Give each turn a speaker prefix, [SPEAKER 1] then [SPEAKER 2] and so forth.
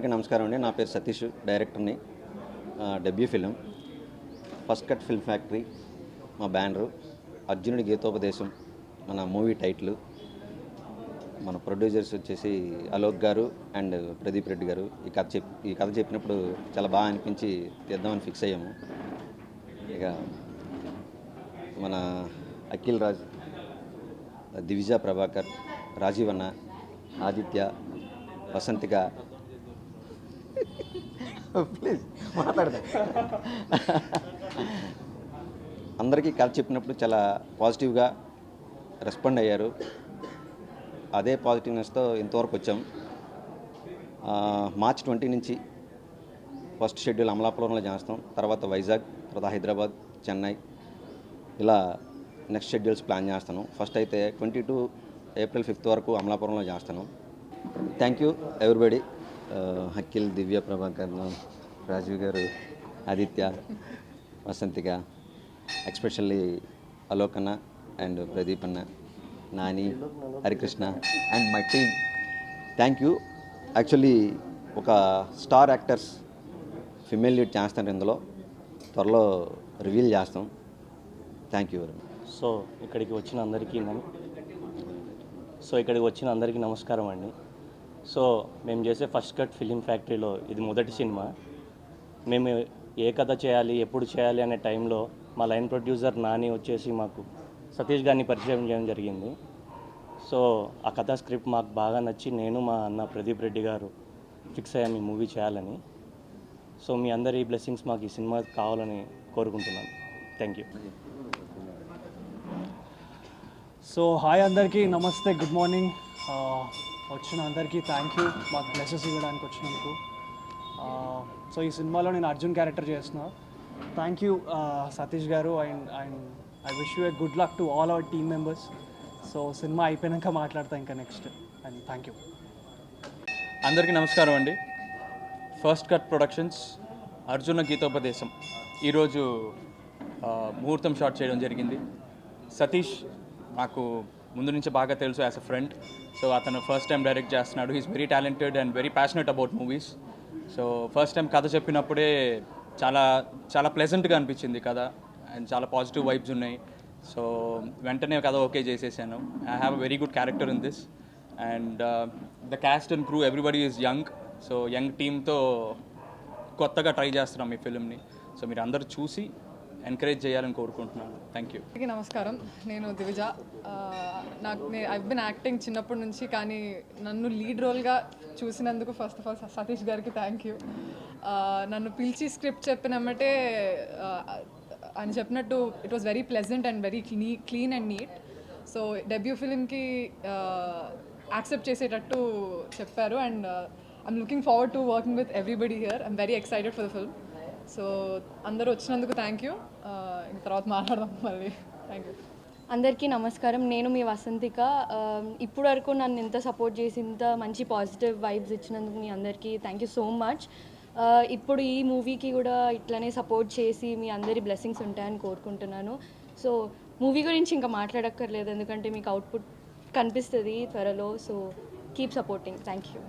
[SPEAKER 1] అందరికీ నమస్కారం అండి. నా పేరు సతీష్, డైరెక్టర్ని. Debut film first cut film factory మా బ్యానరు. అర్జునుడి గీతోపదేశం మన మూవీ టైటిల్. మన ప్రొడ్యూసర్స్ వచ్చేసి అలోక్ గారు అండ్ ప్రదీప్ రెడ్డి గారు. ఈ కథ చెప్పినప్పుడు చాలా బాగా అనిపించి తీద్దామని ఫిక్స్ అయ్యాము. ఇక మన అఖిల్ రాజ్, దివిజా ప్రభాకర్, రాజీవ్ అన్న, ఆదిత్య, వసంతిక, ప్లీజ్ మాట్లాడదా, అందరికీ కథ చెప్పినప్పుడు చాలా పాజిటివ్గా రెస్పాండ్ అయ్యారు. అదే పాజిటివ్నెస్తో ఇంతవరకు వచ్చాం. మార్చ్ 20 నుంచి ఫస్ట్ షెడ్యూల్ అమలాపురంలో చేస్తాం, తర్వాత వైజాగ్, తర్వాత హైదరాబాద్, చెన్నై, ఇలా నెక్స్ట్ షెడ్యూల్స్ ప్లాన్ చేస్తాను. ఫస్ట్ అయితే 22 ఏప్రిల్ 5 వరకు అమలాపురంలో చేస్తాను. Thank you everybody. Akhil, Divya, Prabhakar, Rajiv garu, Aditya, Vasanthika, especially Alok anna and Pradeep anna, Nani, Harikrishna and my team. Thank you. Actually ఒక స్టార్ యాక్టర్స్ ఫిమేల్ లీడ్ చేస్తాను, ఇందులో త్వరలో రివీల్ చేస్తాం. Thank you very much.
[SPEAKER 2] ఇక్కడికి వచ్చిన అందరికీ నమస్కారం అండి. మేము చేసే ఫస్ట్ కట్ ఫిలిం ఫ్యాక్టరీలో ఇది మొదటి సినిమా. మేము ఏ కథ చేయాలి, ఎప్పుడు చేయాలి అనే టైంలో మా లైన్ ప్రొడ్యూసర్ నాని వచ్చేసి మాకు సతీష్ గారిని పరిచయం చేయడం జరిగింది. ఆ కథ స్క్రిప్ట్ మాకు బాగా నచ్చి నేను మా అన్న ప్రదీప్ రెడ్డి గారు ఫిక్స్ అయ్యాము ఈ మూవీ చేయాలని. మీ అందరి బ్లెస్సింగ్స్ మాకు ఈ సినిమా కావాలని కోరుకుంటున్నాను. Thank you.
[SPEAKER 3] హాయ్ అందరికీ నమస్తే, గుడ్ మార్నింగ్. వచ్చిన అందరికీ థ్యాంక్ యూ మాకు బ్లెసెస్ ఇవ్వడానికి వచ్చినందుకు. ఈ సినిమాలో నేను అర్జున్ క్యారెక్టర్ చేస్తున్నా. థ్యాంక్ యూ సతీష్ గారు, and I wish you a good luck to all our team members. Cinema అయిపోయాక మాట్లాడతా ఇంకా నెక్స్ట్. And thank you.
[SPEAKER 4] అందరికీ నమస్కారం అండి. ఫస్ట్ కట్ ప్రొడక్షన్స్ అర్జున గీతోపదేశం ఈరోజు ముహూర్తం షాట్ చేయడం జరిగింది. సతీష్ నాకు ముందు నుంచి బాగా తెలుసు యాజ్ అ ఫ్రెండ్. అతను ఫస్ట్ టైం డైరెక్ట్ చేస్తున్నాడు. He's very talented and very passionate about movies. First time కథ చెప్పినప్పుడే చాలా చాలా ప్లెజెంట్గా అనిపించింది కథ, అండ్ చాలా పాజిటివ్ వైబ్స్ ఉన్నాయి. వెంటనే కథ ఓకే చేసేసాను. I have a very good character in this, and the cast and crew everybody is young. Young టీమ్తో కొత్తగా ట్రై చేస్తున్నాం ఈ ఫిల్మ్ని. మీరు అందరూ చూసి ఎంకరేజ్ చేయాలని కోరుకుంటున్నాను. Thank you.
[SPEAKER 5] నమస్కారం, నేను దివిజ. ఐవ్ బిన్ యాక్టింగ్ చిన్నప్పటి నుంచి, కానీ నన్ను లీడ్ రోల్గా చూసినందుకు ఫస్ట్ ఆఫ్ ఆల్ సతీష్ గారికి థ్యాంక్ యూ. నన్ను పిలిచి స్క్రిప్ట్ చెప్పినమ్మటే ఆయన చెప్పినట్టు it was very pleasant and very clean and neat. Debut ఫిలింకి యాక్సెప్ట్ చేసేటట్టు చెప్పారు. And I'm looking forward to working with everybody here. I'm very excited for the film. అందరూ వచ్చినందుకు థ్యాంక్ యూ. తర్వాత మాట్లాడదాం మళ్ళీ. Thank you.
[SPEAKER 6] అందరికీ నమస్కారం. నేను మీ వసంతిక. ఇప్పుడు వరకు నన్ను ఇంత సపోర్ట్ చేసి ఇంత మంచి పాజిటివ్ వైబ్స్ ఇచ్చినందుకు మీ అందరికీ థ్యాంక్ యూ సో మచ్. ఇప్పుడు ఈ మూవీకి కూడా ఇట్లనే సపోర్ట్ చేసి మీ అందరి బ్లెస్సింగ్స్ ఉంటాయని కోరుకుంటున్నాను. మూవీ గురించి ఇంకా మాట్లాడక్కర్లేదు, ఎందుకంటే మీకు అవుట్పుట్ కనిపిస్తుంది త్వరలో. Keep supporting. Thank you.